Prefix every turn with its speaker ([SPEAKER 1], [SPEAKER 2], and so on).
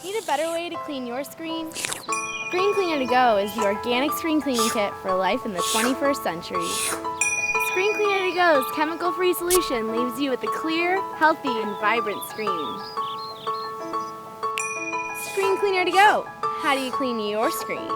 [SPEAKER 1] Need a better way to clean your screen? Screen Cleaner to Go is the organic screen cleaning kit for life in the 21st century. Screen Cleaner to Go's chemical-free solution leaves you with a clear, healthy, and vibrant screen. Screen Cleaner to Go. How do you clean your screen?